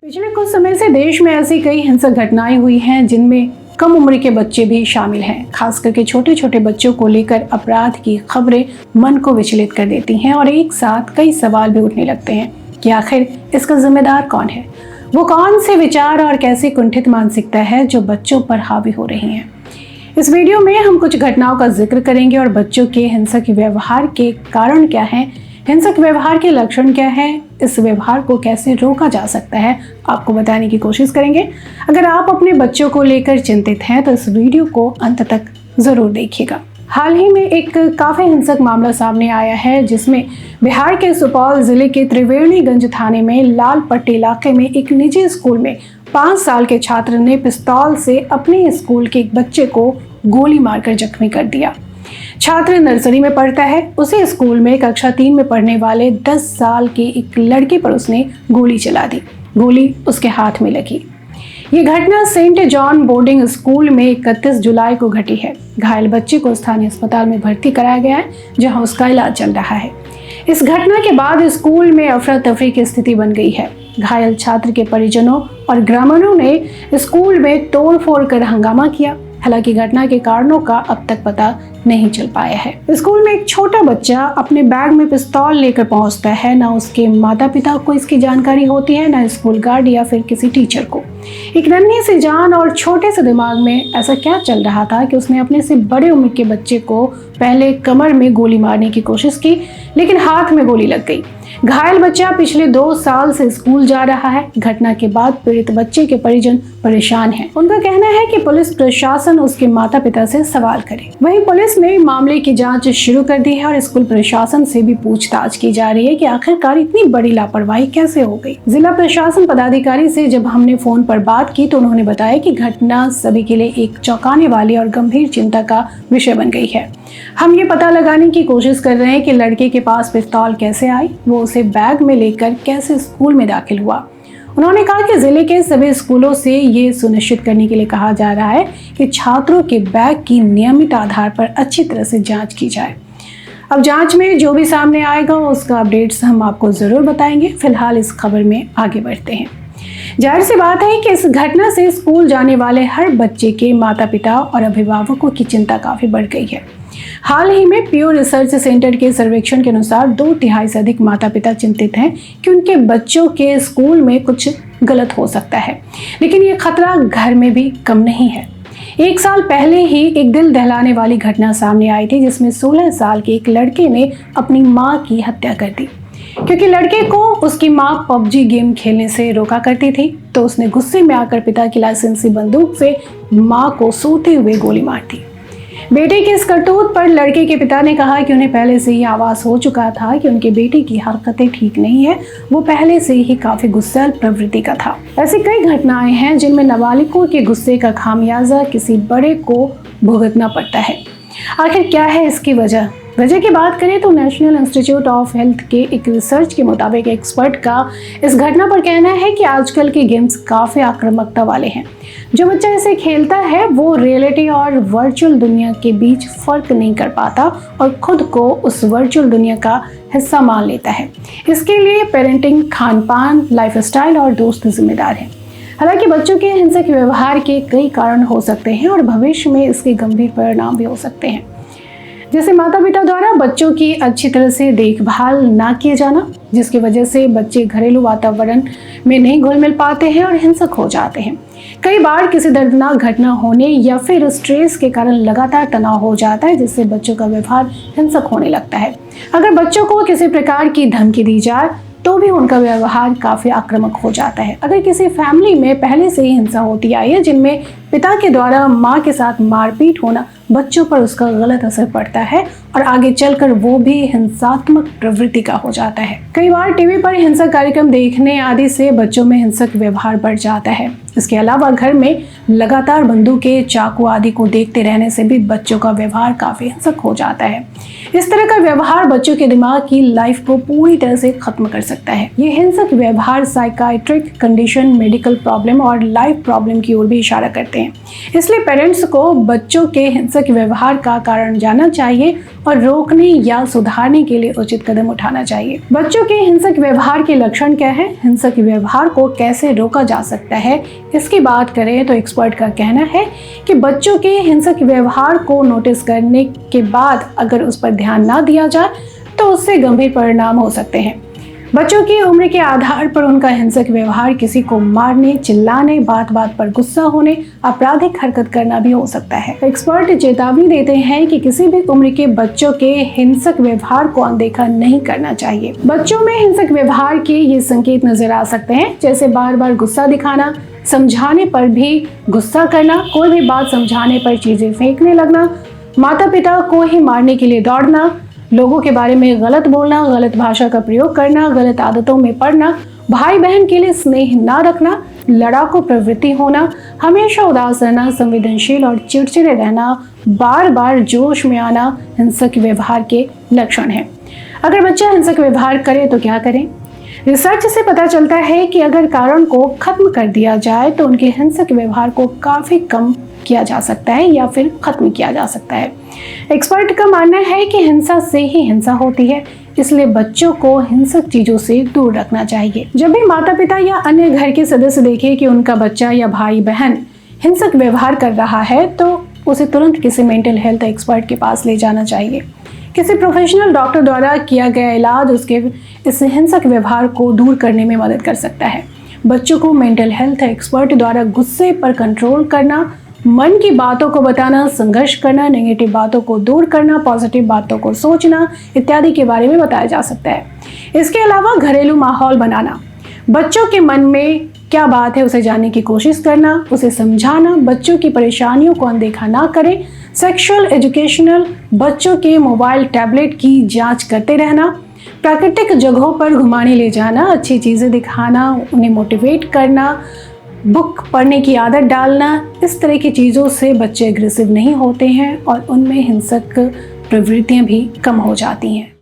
पिछले कुछ समय से देश में ऐसी कई हिंसक घटनाएं हुई हैं जिनमें कम उम्र के बच्चे भी शामिल हैं। खास करके छोटे छोटे बच्चों को लेकर अपराध की खबरें मन को विचलित कर देती हैं और एक साथ कई सवाल भी उठने लगते हैं कि आखिर इसका जिम्मेदार कौन है। वो कौन से विचार और कैसी कुंठित मानसिकता है जो बच्चों पर हावी हो रही है। इस वीडियो में हम कुछ घटनाओं का जिक्र करेंगे और बच्चों के हिंसक व्यवहार के कारण क्या हैं, हिंसक व्यवहार के लक्षण क्या है, इस व्यवहार को कैसे रोका जा सकता है, आपको बताने की कोशिश करेंगे। अगर आप अपने बच्चों को लेकर चिंतित हैं तो इस वीडियो को अंत तक जरूर देखिएगा। हाल ही में एक काफी हिंसक मामला सामने आया है जिसमें बिहार के सुपौल जिले के त्रिवेणीगंज थाने में लालपट्टी इलाके में एक निजी स्कूल में 5 साल के छात्र ने पिस्तौल से अपने स्कूल के एक बच्चे को गोली मारकर जख्मी कर दिया। छात्र नर्सरी में पढ़ता है। उसी स्कूल में कक्षा 3 में पढ़ने वाले 10 साल की एक लड़की पर उसने गोली चला दी। गोली उसके हाथ में लगी। ये घटना सेंट जॉन बोर्डिंग स्कूल में 31 जुलाई को घटी है। घायल बच्चे को स्थानीय अस्पताल में भर्ती कराया गया है जहां उसका इलाज चल रहा है। इस घटना के बाद स्कूल में अफरा तफरी की स्थिति बन गई है। घायल छात्र के परिजनों और ग्रामीणों ने स्कूल में तोड़फोड़ कर हंगामा किया। हालांकि घटना के कारणों का अब तक पता नहीं चल पाया है। स्कूल में एक छोटा बच्चा अपने बैग में पिस्तौल लेकर पहुंचता है। ना उसके माता पिता को इसकी जानकारी होती है, ना स्कूल गार्ड या फिर किसी टीचर को। एक नन्ही सी जान और छोटे से दिमाग में ऐसा क्या चल रहा था कि उसने अपने से बड़े उम्र के बच्चे को पहले कमर में गोली मारने की कोशिश की, लेकिन हाथ में गोली लग गई। घायल बच्चा पिछले 2 साल से स्कूल जा रहा है। घटना के बाद पीड़ित बच्चे के परिजन परेशान हैं। उनका कहना है कि पुलिस प्रशासन उसके माता पिता से सवाल करे। वहीं पुलिस ने मामले की जांच शुरू कर दी है और स्कूल प्रशासन से भी पूछताछ की जा रही है कि आखिरकार इतनी बड़ी लापरवाही कैसे हो गई। जिला प्रशासन पदाधिकारी से जब हमने फोन पर बात की तो उन्होंने बताया कि घटना सभी के लिए एक चौंकाने वाली और गंभीर चिंता का विषय बन गई है। हम ये पता लगाने की कोशिश कर रहे हैं कि लड़के के पास पिस्तौल कैसे आई, वो उसे बैग में लेकर कैसे स्कूल में दाखिल हुआ। उन्होंने कहा कि जिले के सभी स्कूलों से ये सुनिश्चित करने के लिए कहा जा रहा है कि छात्रों के बैग की नियमित आधार पर अच्छी तरह से जांच की जाए। अब जांच में जो भी सामने आएगा उसका अपडेट्स हम आपको जरूर बताएंगे। फिलहाल इस खबर में आगे बढ़ते हैं। जाहिर सी बात है कि इस घटना से स्कूल जाने वाले हर बच्चे के माता पिता और अभिभावकों की चिंता काफी बढ़ गई है। हाल ही में प्यू रिसर्च सेंटर के सर्वेक्षण के अनुसार 2/3 से अधिक माता पिता चिंतित हैं कि उनके बच्चों के स्कूल में कुछ गलत हो सकता है, लेकिन ये खतरा घर में भी कम नहीं है। 1 साल पहले ही एक दिल दहलाने वाली घटना सामने आई थी जिसमें 16 साल के एक लड़के ने अपनी मां की हत्या कर दी। क्योंकि लड़के को उसकी मां पबजी गेम खेलने से रोका करती थी तो उसने गुस्से में आकर पिता की लाइसेंसी बंदूक से मां को सोते हुए गोली मार दी। बेटे की इस करतूत पर लड़के के पिता ने कहा कि उन्हें पहले से ही आभास हो चुका था कि उनके बेटे की हरकतें ठीक नहीं है। वो पहले से ही काफी गुस्सैल प्रवृत्ति का था। ऐसी कई घटनाएं हैं जिनमें नाबालिगों के गुस्से का खामियाजा किसी बड़े को भुगतना पड़ता है। आखिर क्या है इसकी वजह की बात करें तो नेशनल इंस्टीट्यूट ऑफ हेल्थ के एक रिसर्च के मुताबिक एक्सपर्ट का इस घटना पर कहना है कि आजकल के गेम्स काफी आक्रामकता वाले हैं। जो बच्चा इसे खेलता है वो रियलिटी और वर्चुअल दुनिया के बीच फर्क नहीं कर पाता और खुद को उस वर्चुअल दुनिया का हिस्सा मान लेता है। इसके लिए पेरेंटिंग, खान-पान, लाइफस्टाइल और दोस्त जिम्मेदार हैं। हालांकि बच्चों के हिंसक व्यवहार के कई कारण हो सकते हैं और भविष्य में इसके गंभीर परिणाम भी हो सकते हैं, जैसे माता पिता द्वारा बच्चों की अच्छी तरह से देखभाल ना किए जाना, जिसकी वजह से बच्चे घरेलू वातावरण में नहीं घुल मिल पाते हैं और हिंसक हो जाते हैं। कई बार किसी दर्दनाक घटना होने या फिर स्ट्रेस के कारण लगातार तनाव हो जाता है जिससे बच्चों का व्यवहार हिंसक होने लगता है। अगर बच्चों को किसी प्रकार की धमकी दी जाए तो भी उनका व्यवहार काफी आक्रामक हो जाता है। अगर किसी फैमिली में पहले से ही हिंसा होती आई है जिनमें पिता के द्वारा मां के साथ मारपीट होना, बच्चों पर उसका गलत असर पड़ता है और आगे चलकर वो भी हिंसात्मक प्रवृत्ति का हो जाता है। कई बार टीवी पर हिंसक कार्यक्रम देखने आदि से बच्चों में हिंसक व्यवहार बढ़ जाता है। इसके अलावा घर में लगातार बंदूकें, चाकू आदि को देखते रहने से भी बच्चों का व्यवहार काफी हिंसक हो जाता है। इस तरह का व्यवहार बच्चों के दिमाग की लाइफ को पूरी तरह से खत्म कर सकता है। ये हिंसक व्यवहार साइकाइट्रिक कंडीशन, मेडिकल प्रॉब्लम और लाइफ प्रॉब्लम की ओर भी इशारा करते सकते हैं। इसलिए पेरेंट्स को बच्चों के हिंसक व्यवहार का कारण जानना चाहिए और रोकने या सुधारने के लिए उचित कदम उठाना चाहिए। बच्चों के हिंसक व्यवहार के लक्षण क्या है, हिंसक व्यवहार को कैसे रोका जा सकता है, इसकी बात करें तो एक्सपर्ट का कहना है कि बच्चों के हिंसक व्यवहार को नोटिस करने के बाद अगर उस पर ध्यान ना दिया जाए तो उससे गंभीर परिणाम हो सकते हैं। बच्चों की उम्र के आधार पर उनका हिंसक व्यवहार किसी को मारने, चिल्लाने, बात बात पर गुस्सा होने, आपराधिक हरकत करना भी हो सकता है। एक्सपर्ट चेतावनी देते हैं कि किसी भी उम्र के बच्चों के हिंसक व्यवहार को अनदेखा नहीं करना चाहिए। बच्चों में हिंसक व्यवहार के ये संकेत नजर आ सकते हैं, जैसे बार बार गुस्सा दिखाना, समझाने पर भी गुस्सा करना, कोई भी बात समझाने पर चीजें फेंकने लगना, माता पिता को ही मारने के लिए दौड़ना, लोगों के बारे में गलत बोलना, गलत भाषा का प्रयोग करना, गलत आदतों में पड़ना, भाई बहन के लिए स्नेह ना रखना, लड़ाकू प्रवृत्ति होना, हमेशा उदास रहना, संवेदनशील और चिड़चिड़े रहना, बार बार जोश में आना हिंसक व्यवहार के लक्षण हैं। अगर बच्चा हिंसक व्यवहार करे तो क्या करें? रिसर्च से पता चलता है कि अगर कारण को खत्म कर दिया जाए तो उनके हिंसक व्यवहार को काफी कम किया जा सकता है या फिर खत्म किया जा सकता है। एक्सपर्ट का मानना है कि हिंसा से ही हिंसा होती है, इसलिए बच्चों को हिंसक चीजों से दूर रखना चाहिए। जब भी माता पिता या अन्य घर के सदस्य देखें कि उनका बच्चा या भाई बहन हिंसक व्यवहार कर रहा है तो उसे तुरंत किसी मेंटल हेल्थ एक्सपर्ट के पास ले जाना चाहिए। किसी प्रोफेशनल डॉक्टर द्वारा किया गया इलाज उसके इस हिंसक व्यवहार को दूर करने में मदद कर सकता है। बच्चों को मेंटल हेल्थ एक्सपर्ट द्वारा गुस्से पर कंट्रोल करना, मन की बातों को बताना, संघर्ष करना, नेगेटिव बातों को दूर करना, पॉजिटिव बातों को सोचना इत्यादि के बारे में बताया जा सकता है। इसके अलावा घरेलू माहौल बनाना, बच्चों के मन में क्या बात है उसे जानने की कोशिश करना, उसे समझाना, बच्चों की परेशानियों को अनदेखा ना करें, सेक्सुअल एजुकेशनल, बच्चों के मोबाइल टैबलेट की जांच करते रहना, प्राकृतिक जगहों पर घुमाने ले जाना, अच्छी चीज़ें दिखाना, उन्हें मोटिवेट करना, बुक पढ़ने की आदत डालना, इस तरह की चीज़ों से बच्चे एग्रेसिव नहीं होते हैं और उनमें हिंसक प्रवृत्तियां भी कम हो जाती हैं।